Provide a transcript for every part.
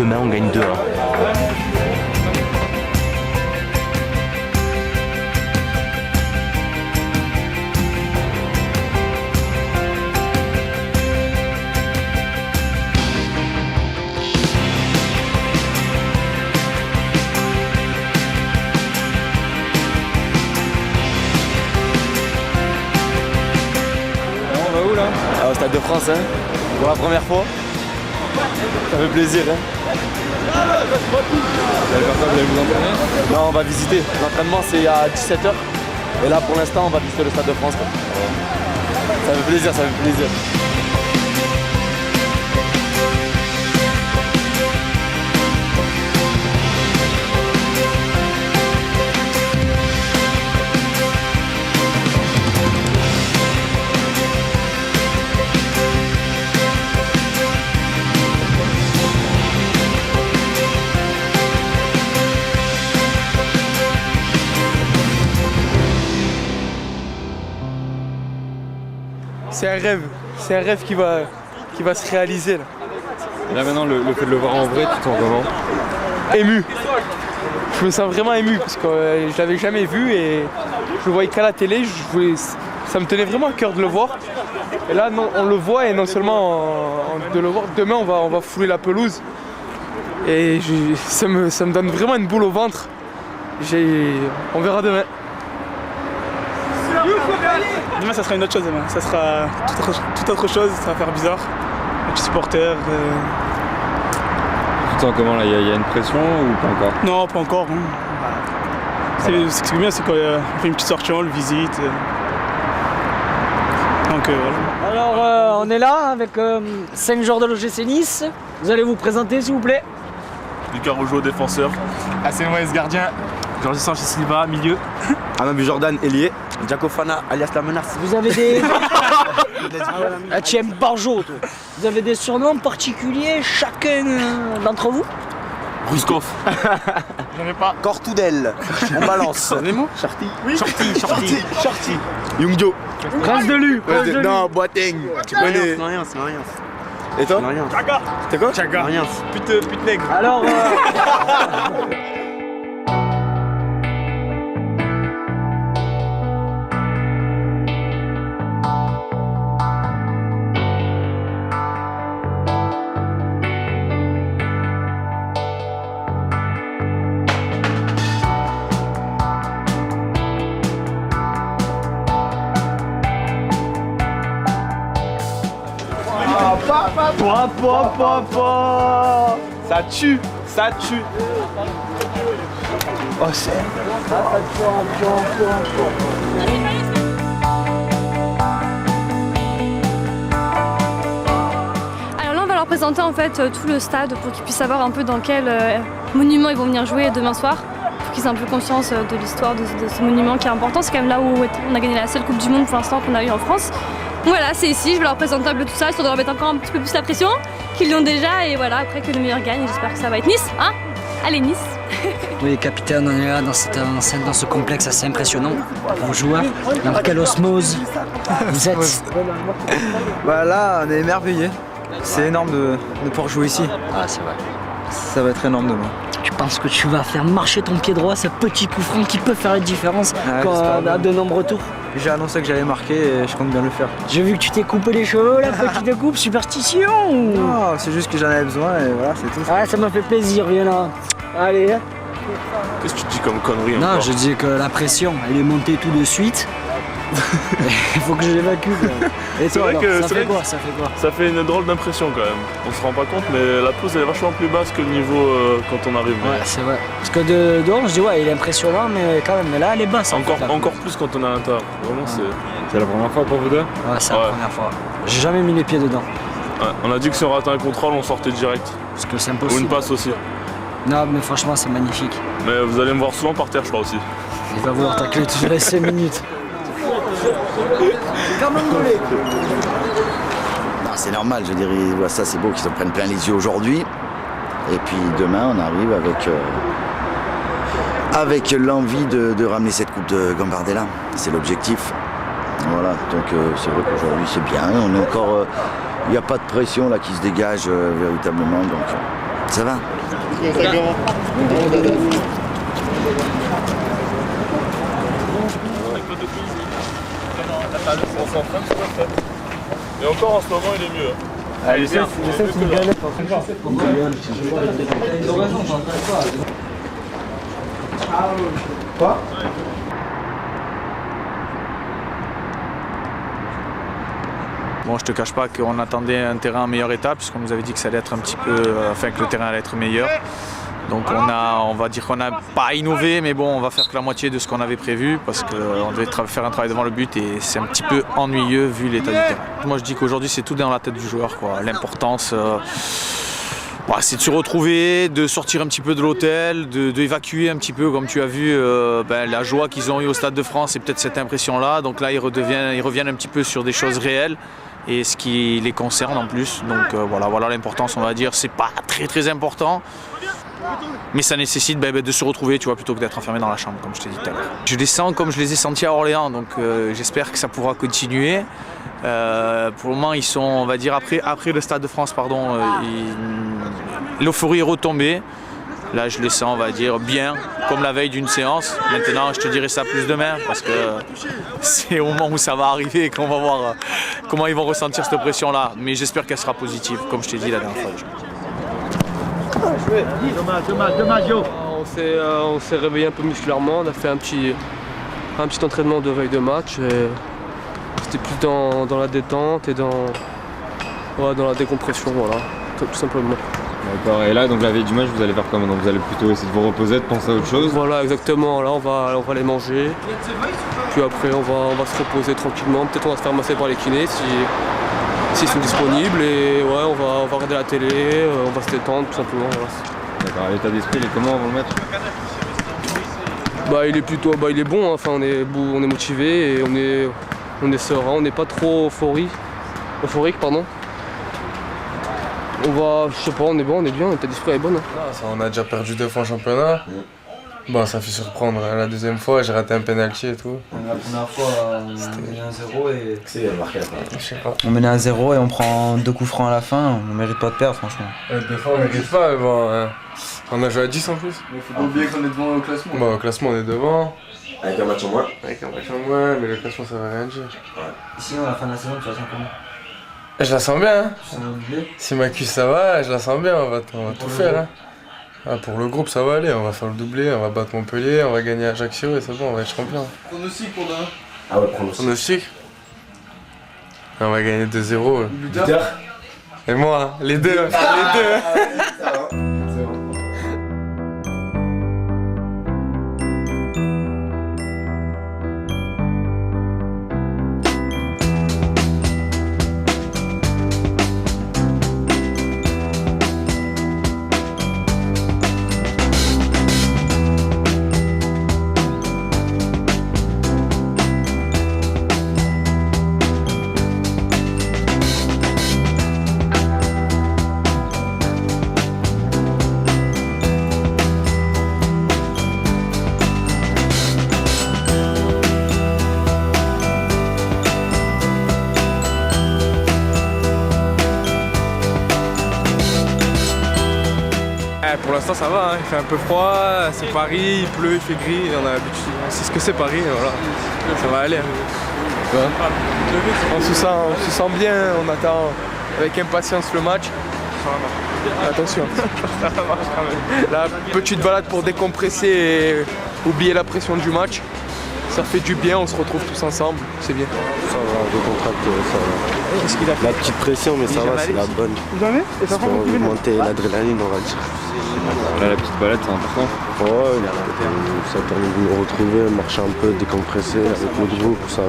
demain on gagne 2-1. Au Stade de France, hein, pour la première fois. Ça fait plaisir. Hein. Vous allez faire quoi? Vous allez vous entraîner? Non, on va visiter. L'entraînement c'est à 17h. Et là pour l'instant on va visiter le Stade de France. Quoi. Ça fait plaisir, ça fait plaisir. C'est un rêve qui va se réaliser là. Et là maintenant, le fait de le voir en vrai, tu te sens comment? Ému. Je me sens vraiment ému parce que je l'avais jamais vu et je le voyais qu'à la télé. Ça me tenait vraiment à cœur de le voir. Et là, non, on le voit et non seulement de le voir. Demain, on va fouler la pelouse et ça me donne vraiment une boule au ventre. On verra demain. Demain, ça sera une autre chose. Demain. Ça sera toute autre chose. Ça va faire bizarre. Avec les supporters. Tu te sens comment là? Il y a une pression ou pas encore? Non, pas encore. Hein. Ce qui est bien, c'est qu'on fait une petite sortie, on le visite. Donc voilà. Alors, on est là avec 5 joueurs de l'OGC Nice. Vous allez vous présenter, s'il vous plaît. Lucas Rojo, défenseur. Hassan Waïs, gardien. Georges Sanchez Silva, milieu. Amabu Jordan, ailier. Jaco Fana, alias la menace. Vous avez des... Ah, tu aimes Barjo, toi. Vous avez des surnoms particuliers, chacun d'entre vous? Ruskov. J'en ai pas. Cortoudel. On balance. Nemo? Shorty. Oui. Shorty. Youngjo. Prince de Lu. Non, Boateng. Tu connais. Rien. Et toi? Rien. T'es quoi? Chaga. Rien. Pute nègre. Alors... Ça tue. Oh, c'est. Alors là on va leur présenter en fait tout le stade pour qu'ils puissent savoir un peu dans quel monument ils vont venir jouer demain soir, pour qu'ils aient un peu conscience de l'histoire de ce monument qui est important. C'est quand même là où on a gagné la seule Coupe du Monde pour l'instant qu'on a eu en France. Donc voilà, c'est ici, je vais leur présenter un peu tout ça, histoire de leur mettre encore un petit peu plus la pression, qu'ils l'ont déjà, et voilà, après que le meilleur gagne, j'espère que ça va être Nice, hein? Allez Nice. Oui, capitaine, on est là dans cette enceinte, dans ce complexe assez impressionnant. Vos joueurs, dans quelle osmose vous êtes? Bah là, on est émerveillés. C'est énorme de pouvoir jouer ici. Ah, c'est vrai. Ça va être énorme demain. Tu penses que tu vas faire marcher ton pied droit, ce petit coup franc qui peut faire la différence à de nombreux tours? J'ai annoncé que j'allais marquer et je compte bien le faire. J'ai vu que tu t'es coupé les cheveux, la petite coupe, superstition ou... Non, c'est juste que j'en avais besoin et voilà, c'est tout. Ah, ça m'a fait plaisir, viens là. Allez. Qu'est-ce que tu dis comme connerie Non, encore? je dis que la pression, elle est montée tout de suite. Il faut que je l'évacue. Et toi, alors, ça fait quoi? Ça fait une drôle d'impression quand même. On se rend pas compte, mais la pelouse elle est vachement plus basse que le niveau quand on arrive. Ouais, c'est vrai. Parce que de dehors, je dis ouais, il est impressionnant, mais quand même, mais là, elle est basse. Encore plus quand on est à l'intérieur. Vraiment, C'est la première fois pour vous deux? Ouais, c'est la première fois. J'ai jamais mis les pieds dedans. Ouais, on a dit que si on ratait un contrôle, on sortait direct. Parce que c'est Ou impossible. une passe aussi. Non, mais franchement, c'est magnifique. Mais vous allez me voir souvent par terre, je crois aussi. Il va vouloir tacler toutes les 5 minutes. Non, c'est normal, je veux dire, ils voient ça, c'est beau qu'ils en prennent plein les yeux aujourd'hui. Et puis demain, on arrive avec l'envie de ramener cette coupe de Gambardella. C'est l'objectif. Voilà, donc c'est vrai qu'aujourd'hui c'est bien. On est encore, il n'y a pas de pression là qui se dégage véritablement. Donc Ça va? Et encore en ce moment, il est mieux. Allez, c'est une galette. Quoi? Bon, je te cache pas qu'on attendait un terrain en meilleur état, puisqu'on nous avait dit que ça allait être un petit peu, que le terrain allait être meilleur. Donc on va dire qu'on n'a pas innové, mais bon, on va faire que la moitié de ce qu'on avait prévu, parce qu'on devait faire un travail devant le but et c'est un petit peu ennuyeux vu l'état du terrain. Moi je dis qu'aujourd'hui c'est tout dans la tête du joueur, quoi. L'importance, c'est de se retrouver, de sortir un petit peu de l'hôtel, d'évacuer un petit peu, comme tu as vu, la joie qu'ils ont eue au Stade de France et peut-être cette impression-là. Donc là ils reviennent un petit peu sur des choses réelles et ce qui les concerne en plus. Donc voilà l'importance, on va dire. C'est pas très important. Mais ça nécessite de se retrouver, tu vois, plutôt que d'être enfermé dans la chambre, comme je t'ai dit tout à l'heure. Je les sens comme je les ai sentis à Orléans, donc j'espère que ça pourra continuer. Pour le moment, ils sont, on va dire, après le Stade de France, l'euphorie est retombée. Là, je les sens, on va dire, bien, comme la veille d'une séance. Maintenant, je te dirai ça plus demain, parce que c'est au moment où ça va arriver qu'on va voir comment ils vont ressentir cette pression-là. Mais j'espère qu'elle sera positive, comme je t'ai dit la dernière fois. On s'est réveillé un peu musculairement, on a fait un petit entraînement de veille de match. C'était plus dans la détente et dans la décompression, voilà, tout simplement. D'accord, et là, donc la veille du match, vous allez faire comment? Donc vous allez plutôt essayer de vous reposer, de penser à autre chose? Voilà, exactement, là on va aller manger, puis après on va se reposer tranquillement, peut-être on va se faire masser par les kinés s'ils sont disponibles, et ouais, on va regarder la télé, on va se détendre tout simplement. Voilà. D'accord, l'état d'esprit, il est comment avant le match? Il est bon, hein. Enfin, on est motivé et on est serein, on n'est pas trop euphorique, pardon. On est bon, on est bien, l'état d'esprit est bonne. Hein. On a déjà perdu 2 fois en championnat. Bon, ça fait surprendre. La deuxième fois, j'ai raté un penalty et tout. La première fois, on menait 1-0 et... Je sais pas. On menait 1-0 et on prend 2 coups francs à la fin, on mérite pas de perdre franchement. Des fois on mérite pas, mais bon, on a joué à 10 en plus. Mais faut pas oublier qu'on est devant au classement. Bon, au classement on est devant. Avec un match en moins. Mais le classement ça veut rien dire. Sinon à la fin de la saison tu vas comment? Je la sens bien, hein. Tu sens doublé? Si ma cuisse ça va, je la sens bien, on va tout faire. Hein. Pour le groupe ça va aller, on va faire le doublé, on va battre Montpellier, on va gagner Ajaccio et c'est bon, on va être champion. Pronostic pour demain. Ah ouais, pronostic. On va gagner 2-0. Buteur. Et moi, les deux. Pour l'instant ça va, hein. Il fait un peu froid, c'est Paris, il pleut, il fait gris, on a l'habitude, on sait ce que c'est Paris, voilà. Ça va aller. On se sent bien, on attend avec impatience le match. Attention. La petite balade pour décompresser et oublier la pression du match. Ça fait du bien, on se retrouve tous ensemble, c'est bien. Ça va, on décontracte, ça va. Qu'est-ce qu'il a fait? La petite pression, mais ça va, c'est la bonne. Jamais? Parce qu'on veut monter l'adrénaline, on va dire. Là, la petite balade, c'est important. Ouais, ça permet de nous retrouver, marcher un peu, décompresser avec le groupe, ça va.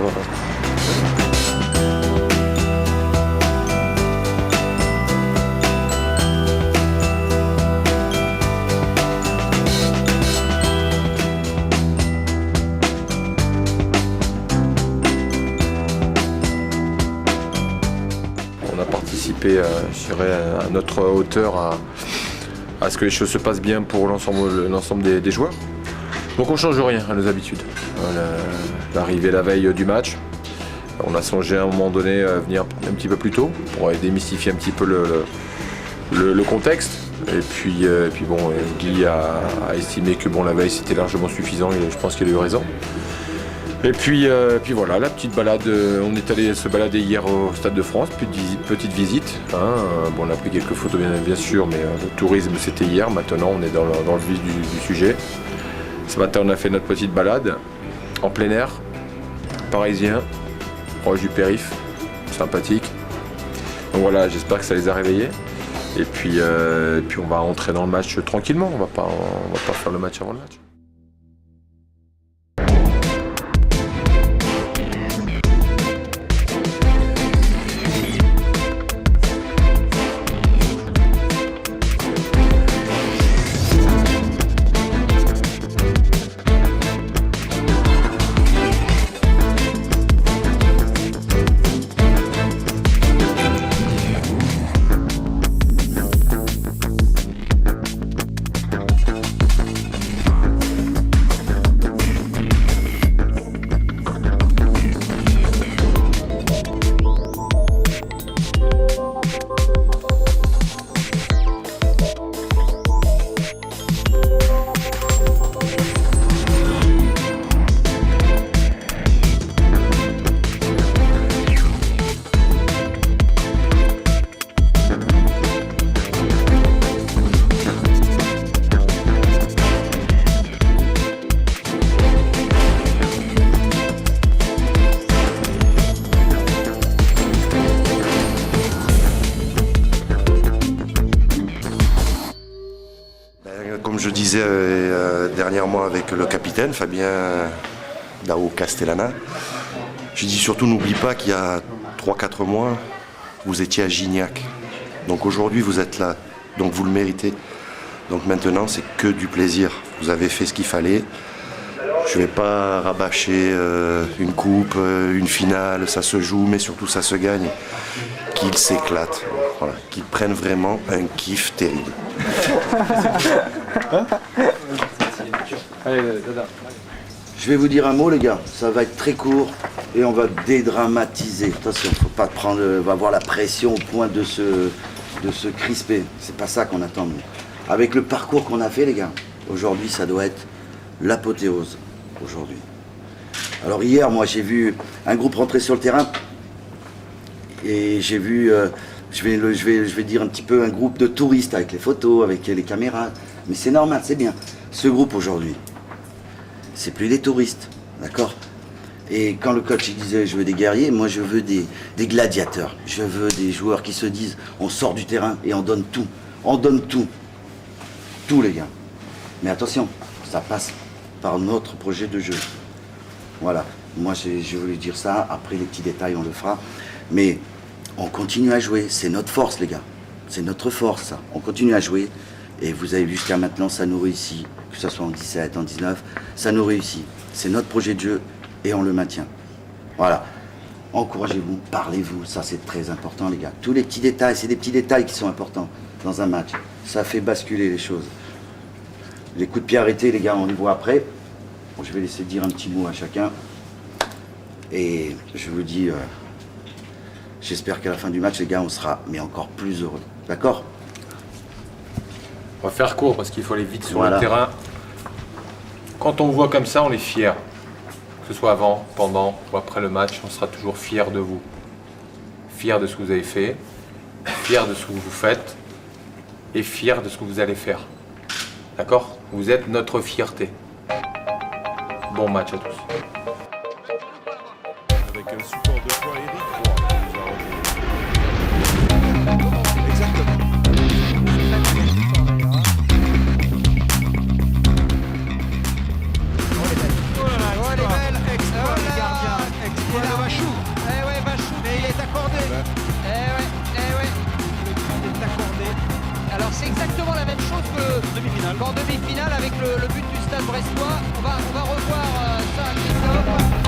Je dirais à notre hauteur à ce que les choses se passent bien pour l'ensemble des joueurs. Donc on ne change rien à nos habitudes. L'arrivée la veille du match, on a songé à un moment donné à venir un petit peu plus tôt pour démystifier un petit peu le contexte. Et puis bon, Guy a estimé que bon, la veille c'était largement suffisant et je pense qu'il a eu raison. Et puis voilà, la petite balade, on est allé se balader hier au Stade de France, petite visite. Bon, on a pris quelques photos bien sûr, mais le tourisme c'était hier, maintenant on est dans le vif du sujet. Ce matin on a fait notre petite balade en plein air, parisien, proche du périph', sympathique. Donc voilà, j'espère que ça les a réveillés. Et puis on va rentrer dans le match tranquillement, on va pas faire le match avant le match. Comme je disais dernièrement avec le capitaine Fabien Dao Castellana, je dis surtout n'oublie pas qu'il y a 3-4 mois, vous étiez à Gignac. Donc aujourd'hui vous êtes là, donc vous le méritez. Donc maintenant c'est que du plaisir. Vous avez fait ce qu'il fallait. Je ne vais pas rabâcher une coupe, une finale, ça se joue, mais surtout ça se gagne. Qu'ils s'éclatent, voilà, qu'ils prennent vraiment un kiff terrible. Je vais vous dire un mot les gars, ça va être très court et on va dédramatiser. Attention, faut pas prendre, on va avoir la pression au point de se crisper. C'est pas ça qu'on attend nous. Avec le parcours qu'on a fait les gars, aujourd'hui ça doit être l'apothéose. Aujourd'hui. Alors hier, moi j'ai vu un groupe rentrer sur le terrain et j'ai vu, je vais dire un petit peu un groupe de touristes avec les photos, avec les caméras. Mais c'est normal, c'est bien. Ce groupe aujourd'hui, c'est plus des touristes, d'accord? Et quand le coach il disait je veux des guerriers, moi je veux des gladiateurs. Je veux des joueurs qui se disent on sort du terrain et on donne tout. On donne tout. Tout les gars. Mais attention, ça passe par notre projet de jeu. Voilà, moi je voulais dire ça, après les petits détails on le fera. Mais on continue à jouer, c'est notre force les gars. C'est notre force ça. On continue à jouer et vous avez vu jusqu'à maintenant ça nous réussit. Que ce soit en 17, en 19, ça nous réussit. C'est notre projet de jeu et on le maintient. Voilà, encouragez-vous, parlez-vous, ça c'est très important les gars. Tous les petits détails, c'est des petits détails qui sont importants dans un match. Ça fait basculer les choses. Les coups de pied arrêtés, les gars, on les voit après. Bon, je vais laisser dire un petit mot à chacun. Et je vous dis, j'espère qu'à la fin du match, les gars, on sera mais encore plus heureux. D'accord? On va faire court parce qu'il faut aller vite sur le terrain. Quand on vous voit comme ça, on est fiers. Que ce soit avant, pendant ou après le match, on sera toujours fiers de vous. Fiers de ce que vous avez fait, fiers de ce que vous faites et fiers de ce que vous allez faire. D'accord? Vous êtes notre fierté. Bon match à tous. Avec un support de poids Eric Roy. C'est exactement la même chose qu'en demi-finale avec le but du Stade Brestois. On va revoir ça à Christophe.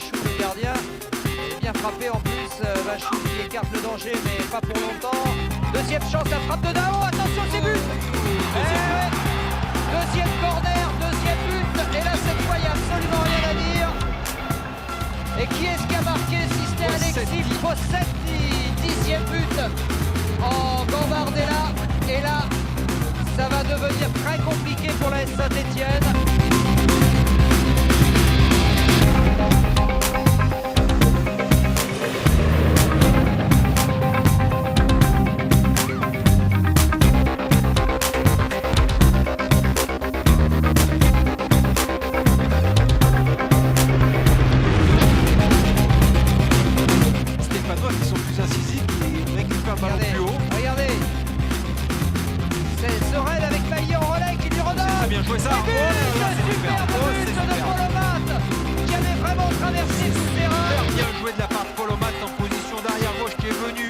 Vachou, le gardien. Et bien frappé en plus. Vachou qui écarte le danger, mais pas pour longtemps. Deuxième chance, la frappe de Dao. Attention, c'est but. Deuxième corner, deuxième but. Et là, cette fois, il n'y a absolument rien à dire. Et qui est-ce qui a marqué si c'était Alexis Fossetti, 10e but en Gambardella. Et là, ça va devenir très compliqué pour la Saint-Etienne. Regardez, c'est Sorel avec Bailly en relais qui lui redonne. Très bien joué ça. Superbe but de Polomat qui avait vraiment traversé tout le terrain. Bien joué de la part de Polomat en position d'arrière gauche qui est venu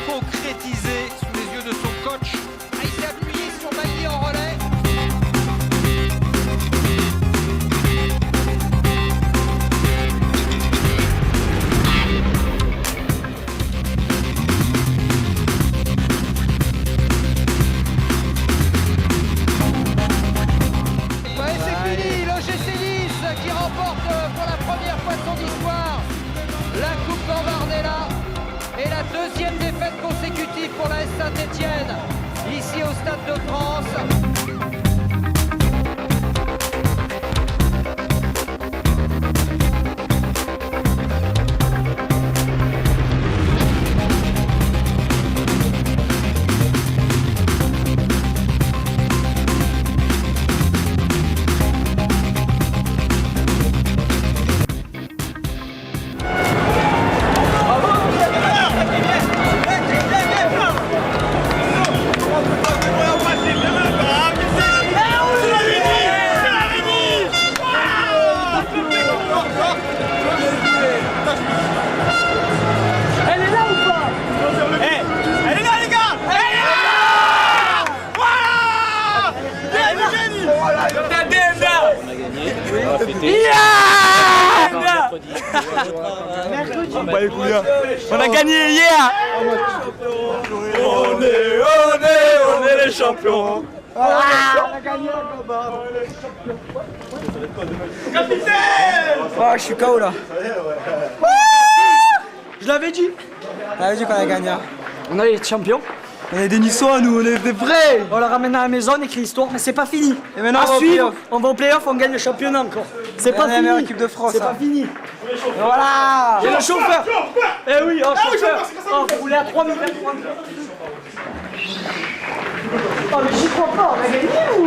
concrétiser sous les yeux de son coach. Il s'est appuyé sur Bailly en relais. Qui remporte pour la première fois de son histoire la Coupe Gambardella et la deuxième défaite consécutive pour la Saint-Etienne ici au Stade de France. On a gagné hier. On est les champions. On a gagné. Capitaine. Oh, je suis KO là. Je l'avais dit. On avait dit qu'on a gagné. On est les champions. On est des Niçois, nous, on est des vrais. On la ramène à la maison, on écrit l'histoire, mais c'est pas fini. Et maintenant, on va au play-off, on gagne le championnat encore. C'est pas fini. La meilleure équipe de France. C'est pas fini. Et voilà. Et le chauffeur. Eh oui, chauffeur. Oh, vous roulez à 3000 mètres. Oh, mais j'y crois pas, on a gagné ou...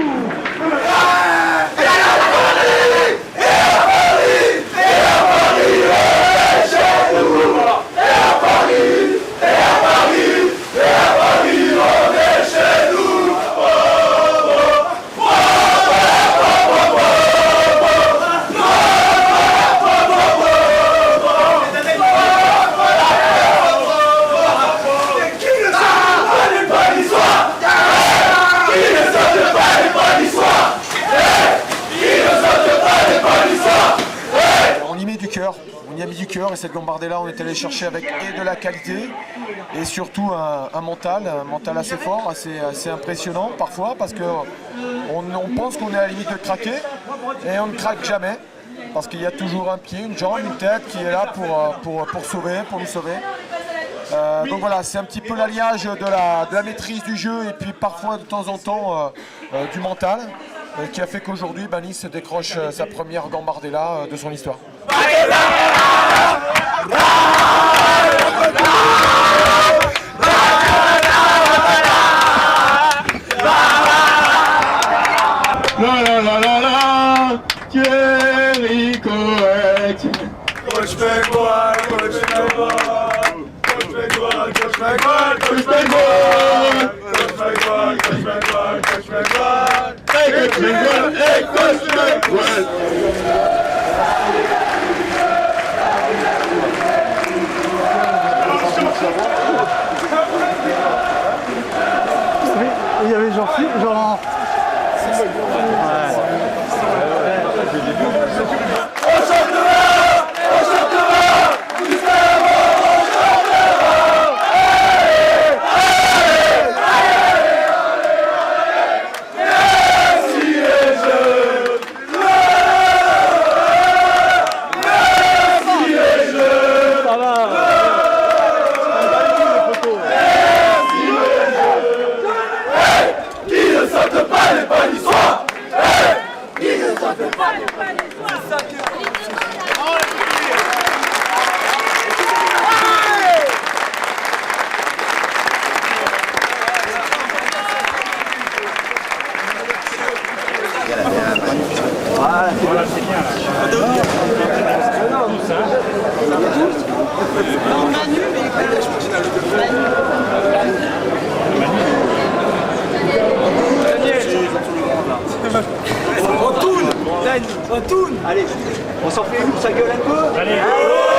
On y a mis du cœur et cette Gambardella on est allé chercher avec et de la qualité et surtout un mental assez fort, assez impressionnant parfois parce qu'on pense qu'on est à la limite de craquer et on ne craque jamais parce qu'il y a toujours un pied, une jambe, une tête qui est là pour nous sauver. Donc voilà, c'est un petit peu l'alliage de la maîtrise du jeu et puis parfois de temps en temps du mental qui a fait qu'aujourd'hui Nice décroche sa première Gambardella de son histoire. Thierry Coët. Coach Bengoal, coach Bengoal. Coach Bengoal, coach Bengoal, coach Bengoal. Coach Bengoal, coach Bengoal, coach Bengoal. Hey coach Bengoal, hey coach Bengoal. Il y avait genre... Au championnat Qui ne saute pas n'est pas l'histoire. Qui ne saute pas n'est pas l'histoire. Voilà, c'est bien On tourne. Allez, on s'en fait une, ça gueule un peu. Allez.